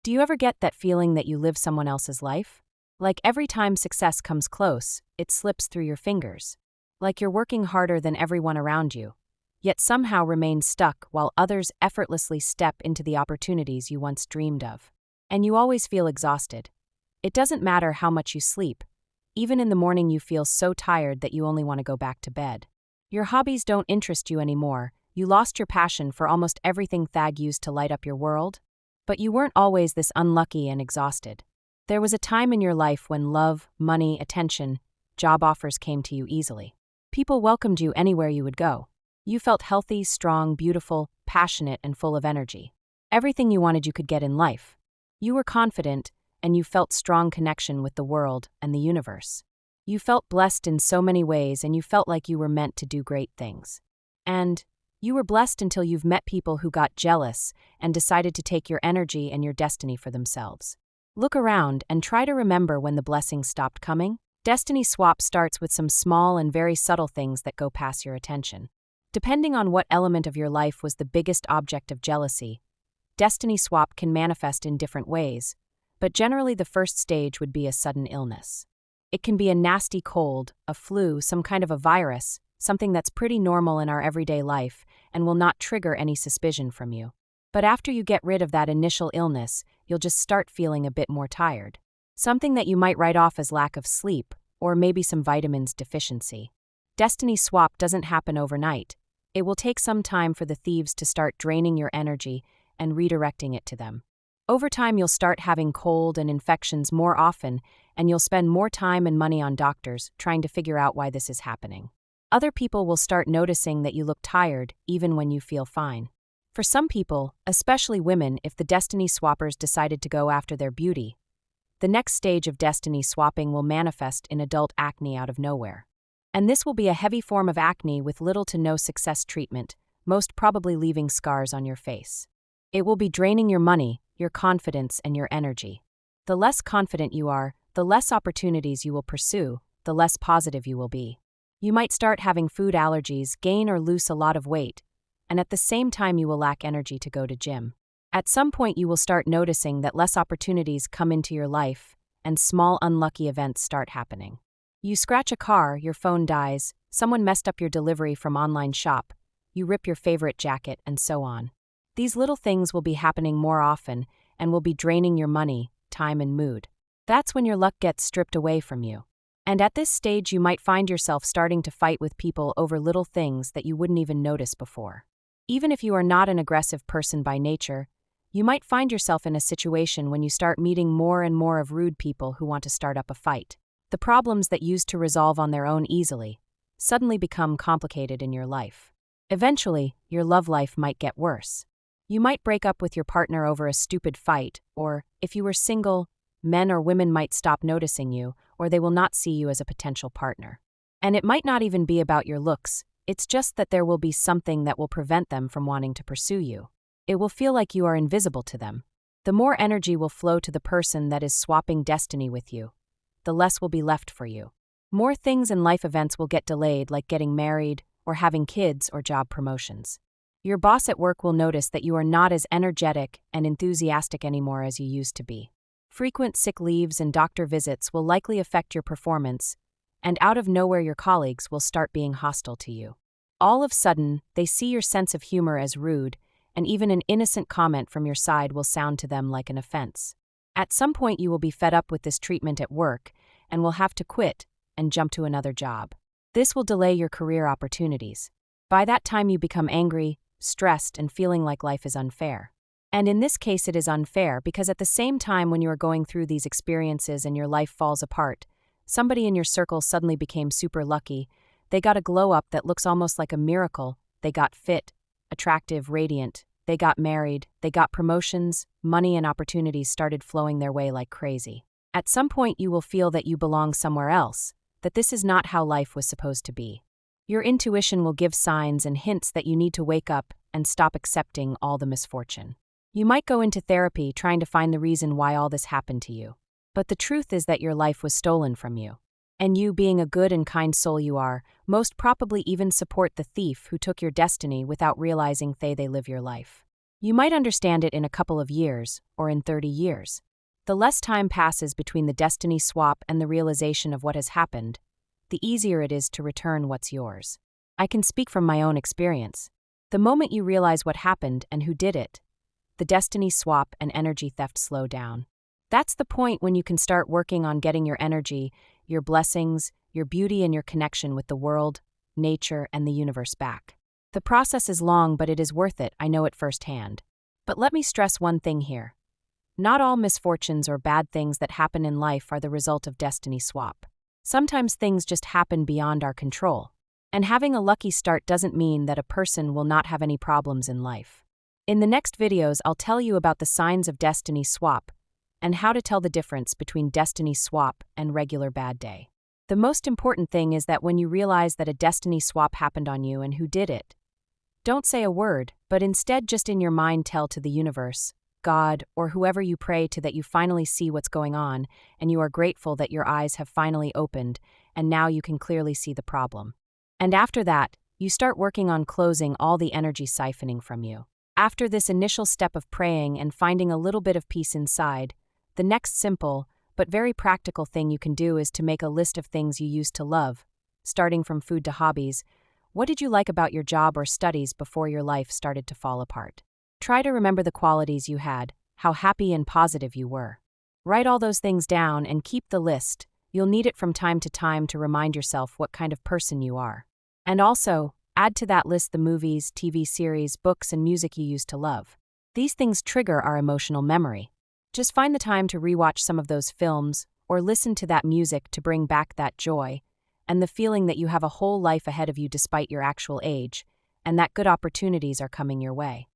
Do you ever get that feeling that you live someone else's life? Like every time success comes close, it slips through your fingers. Like you're working harder than everyone around you, yet somehow remain stuck while others effortlessly step into the opportunities you once dreamed of. And you always feel exhausted. It doesn't matter how much you sleep. Even in the morning you feel so tired that you only want to go back to bed. Your hobbies don't interest you anymore. You lost your passion for almost everything Thag used to light up your world. But you weren't always this unlucky and exhausted. There was a time in your life when love, money, attention, job offers came to you easily. People welcomed you anywhere you would go. You felt healthy, strong, beautiful, passionate, and full of energy. Everything you wanted you could get in life. You were confident, and you felt strong connection with the world and the universe. You felt blessed in so many ways, and you felt like you were meant to do great things. And you were blessed until you've met people who got jealous and decided to take your energy and your destiny for themselves. Look around and try to remember when the blessings stopped coming. Destiny swap starts with some small and very subtle things that go past your attention. Depending on what element of your life was the biggest object of jealousy, destiny swap can manifest in different ways, but generally the first stage would be a sudden illness. It can be a nasty cold, a flu, some kind of a virus, something that's pretty normal in our everyday life and will not trigger any suspicion from you. But after you get rid of that initial illness, you'll just start feeling a bit more tired. Something that you might write off as lack of sleep, or maybe some vitamins deficiency. Destiny swap doesn't happen overnight. It will take some time for the thieves to start draining your energy and redirecting it to them. Over time, you'll start having cold and infections more often, and you'll spend more time and money on doctors trying to figure out why this is happening. Other people will start noticing that you look tired even when you feel fine. For some people, especially women, if the destiny swappers decided to go after their beauty, the next stage of destiny swapping will manifest in adult acne out of nowhere. And this will be a heavy form of acne with little to no success treatment, most probably leaving scars on your face. It will be draining your money, your confidence, and your energy. The less confident you are, the less opportunities you will pursue, the less positive you will be. You might start having food allergies, gain or lose a lot of weight, and at the same time you will lack energy to go to gym. At some point you will start noticing that less opportunities come into your life, and small unlucky events start happening. You scratch a car, your phone dies, someone messed up your delivery from online shop, you rip your favorite jacket, and so on. These little things will be happening more often and will be draining your money, time, and mood. That's when your luck gets stripped away from you. And at this stage you might find yourself starting to fight with people over little things that you wouldn't even notice before. Even if you are not an aggressive person by nature, you might find yourself in a situation when you start meeting more and more of rude people who want to start up a fight. The problems that used to resolve on their own easily suddenly become complicated in your life. Eventually, your love life might get worse. You might break up with your partner over a stupid fight, or, if you were single, men or women might stop noticing you, or they will not see you as a potential partner. And it might not even be about your looks, it's just that there will be something that will prevent them from wanting to pursue you. It will feel like you are invisible to them. The more energy will flow to the person that is swapping destiny with you, the less will be left for you. More things and life events will get delayed, like getting married, or having kids, or job promotions. Your boss at work will notice that you are not as energetic and enthusiastic anymore as you used to be. Frequent sick leaves and doctor visits will likely affect your performance, and out of nowhere your colleagues will start being hostile to you. All of a sudden, they see your sense of humor as rude, and even an innocent comment from your side will sound to them like an offense. At some point you will be fed up with this treatment at work and will have to quit and jump to another job. This will delay your career opportunities. By that time you become angry, stressed, and feeling like life is unfair. And in this case it is unfair because at the same time when you are going through these experiences and your life falls apart, somebody in your circle suddenly became super lucky. They got a glow up that looks almost like a miracle. They got fit, attractive, radiant. They got married. They got promotions. Money and opportunities started flowing their way like crazy. At some point you will feel that you belong somewhere else, that this is not how life was supposed to be. Your intuition will give signs and hints that you need to wake up and stop accepting all the misfortune. You might go into therapy trying to find the reason why all this happened to you. But the truth is that your life was stolen from you. And you, being a good and kind soul you are, most probably even support the thief who took your destiny without realizing they live your life. You might understand it in a couple of years, or in 30 years. The less time passes between the destiny swap and the realization of what has happened, the easier it is to return what's yours. I can speak from my own experience. The moment you realize what happened and who did it, the destiny swap and energy theft slow down. That's the point when you can start working on getting your energy, your blessings, your beauty, and your connection with the world, nature, and the universe back. The process is long, but it is worth it. I know it firsthand. But let me stress one thing here. Not all misfortunes or bad things that happen in life are the result of destiny swap. Sometimes things just happen beyond our control. And having a lucky start doesn't mean that a person will not have any problems in life. In the next videos, I'll tell you about the signs of destiny swap and how to tell the difference between destiny swap and regular bad day. The most important thing is that when you realize that a destiny swap happened on you and who did it, don't say a word, but instead just in your mind tell to the universe, God, or whoever you pray to that you finally see what's going on and you are grateful that your eyes have finally opened and now you can clearly see the problem. And after that, you start working on closing all the energy siphoning from you. After this initial step of praying and finding a little bit of peace inside, the next simple but very practical thing you can do is to make a list of things you used to love, starting from food to hobbies. What did you like about your job or studies before your life started to fall apart? Try to remember the qualities you had, how happy and positive you were. Write all those things down and keep the list. You'll need it from time to time to remind yourself what kind of person you are. And also, add to that list the movies, TV series, books, and music you used to love. These things trigger our emotional memory. Just find the time to rewatch some of those films or listen to that music to bring back that joy and the feeling that you have a whole life ahead of you despite your actual age, and that good opportunities are coming your way.